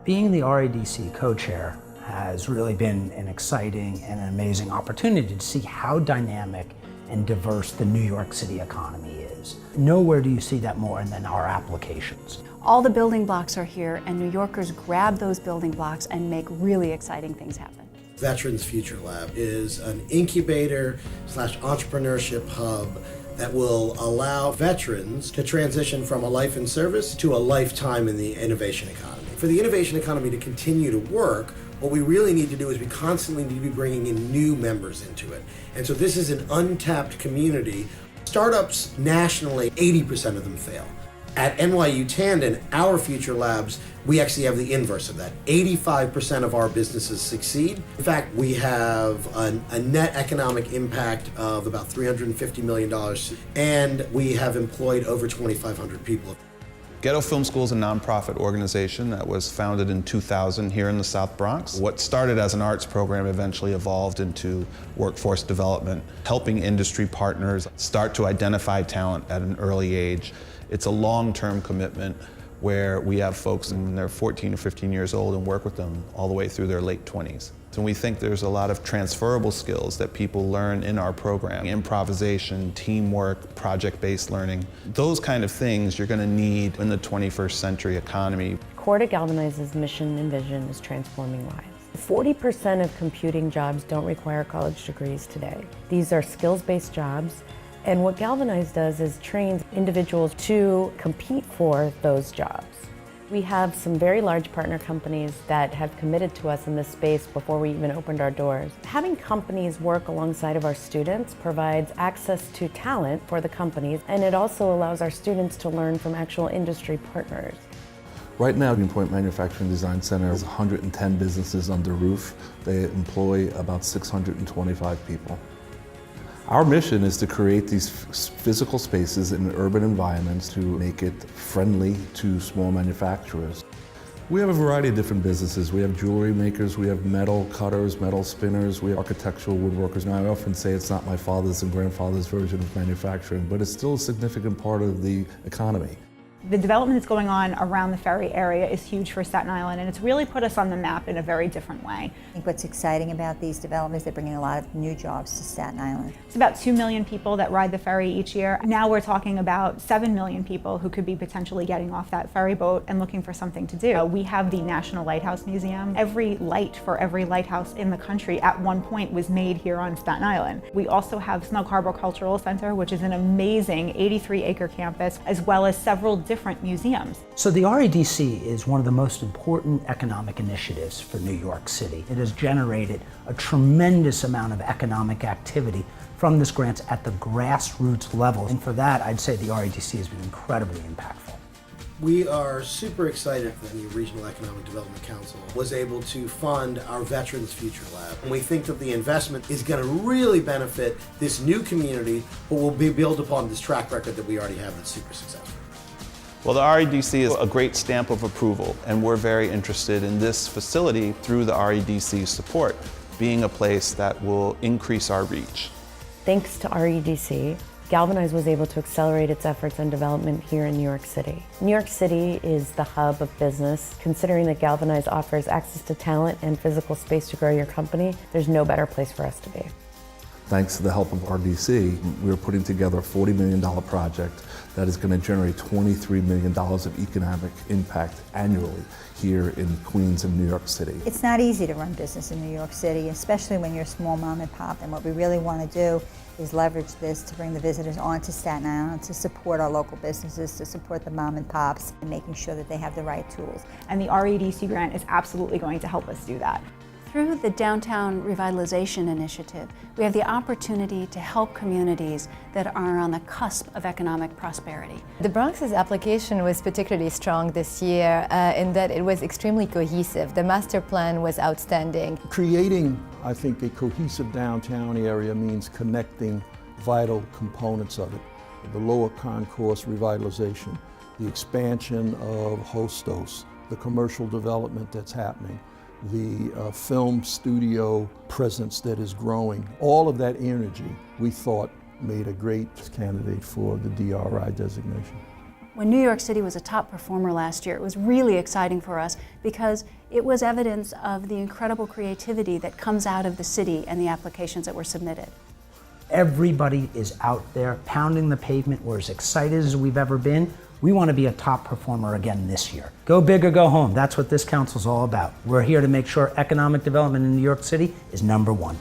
Being the RADC co-chair has really been an exciting and an amazing opportunity to see how dynamic and diverse the New York City economy is. Nowhere do you see that more than our applications. All the building blocks are here, and New Yorkers grab those building blocks and make really exciting things happen. Veterans Future Lab is an incubator / entrepreneurship hub that will allow veterans to transition from a life in service to a lifetime in the innovation economy. For the innovation economy to continue to work, what we really need to do is we constantly need to be bringing in new members into it. And so this is an untapped community. Startups nationally, 80% of them fail. At NYU Tandon, our future labs, we actually have the inverse of that. 85% of our businesses succeed. In fact, we have a net economic impact of about $350 million, and we have employed over 2,500 people. Ghetto Film School is a nonprofit organization that was founded in 2000 here in the South Bronx. What started as an arts program eventually evolved into workforce development, helping industry partners start to identify talent at an early age. It's a long-term commitment where we have folks in their 14 or 15 years old and work with them all the way through their late 20s. And we think there's a lot of transferable skills that people learn in our program. Improvisation, teamwork, project-based learning. Those kind of things you're going to need in the 21st century economy. Core to Galvanize's mission and vision is transforming lives. 40% of computing jobs don't require college degrees today. These are skills-based jobs. And what Galvanize does is trains individuals to compete for those jobs. We have some very large partner companies that have committed to us in this space before we even opened our doors. Having companies work alongside of our students provides access to talent for the companies, and it also allows our students to learn from actual industry partners. Right now, Greenpoint Manufacturing Design Center has 110 businesses under roof. They employ about 625 people. Our mission is to create these physical spaces in urban environments to make it friendly to small manufacturers. We have a variety of different businesses. We have jewelry makers, we have metal cutters, metal spinners, we have architectural woodworkers. Now, I often say it's not my father's and grandfather's version of manufacturing, but it's still a significant part of the economy. The development that's going on around the ferry area is huge for Staten Island, and it's really put us on the map in a very different way. I think what's exciting about these developments, they're bringing a lot of new jobs to Staten Island. It's about 2 million people that ride the ferry each year. Now we're talking about 7 million people who could be potentially getting off that ferry boat and looking for something to do. We have the National Lighthouse Museum. Every light for every lighthouse in the country at one point was made here on Staten Island. We also have Snug Harbor Cultural Center, which is an amazing 83-acre campus, as well as several different museums. So the RADC is one of the most important economic initiatives for New York City. It has generated a tremendous amount of economic activity from this grant at the grassroots level. And for that, I'd say the RADC has been incredibly impactful. We are super excited that the Regional Economic Development Council was able to fund our Veterans Future Lab. And we think that the investment is going to really benefit this new community, but will be built upon this track record that we already have that's super successful. Well, the RADC is a great stamp of approval, and we're very interested in this facility through the RADC support being a place that will increase our reach. Thanks to RADC, Galvanize was able to accelerate its efforts on development here in New York City. New York City is the hub of business. Considering that Galvanize offers access to talent and physical space to grow your company, there's no better place for us to be. Thanks to the help of RDC, we're putting together a $40 million project that is going to generate $23 million of economic impact annually here in Queens and New York City. It's not easy to run business in New York City, especially when you're a small mom and pop, and what we really want to do is leverage this to bring the visitors onto Staten Island, to support our local businesses, to support the mom and pops, and making sure that they have the right tools. And the RADC grant is absolutely going to help us do that. Through the Downtown Revitalization Initiative, we have the opportunity to help communities that are on the cusp of economic prosperity. The Bronx's application was particularly strong this year in that it was extremely cohesive. The master plan was outstanding. Creating, I think, a cohesive downtown area means connecting vital components of it. The lower concourse revitalization, the expansion of Hostos, the commercial development that's happening, the film studio presence that is growing. All of that energy, we thought, made a great candidate for the DRI designation. When New York City was a top performer last year, it was really exciting for us because it was evidence of the incredible creativity that comes out of the city and the applications that were submitted. Everybody is out there pounding the pavement. We're as excited as we've ever been. We want to be a top performer again this year. Go big or go home. That's what this council's all about. We're here to make sure economic development in New York City is #1.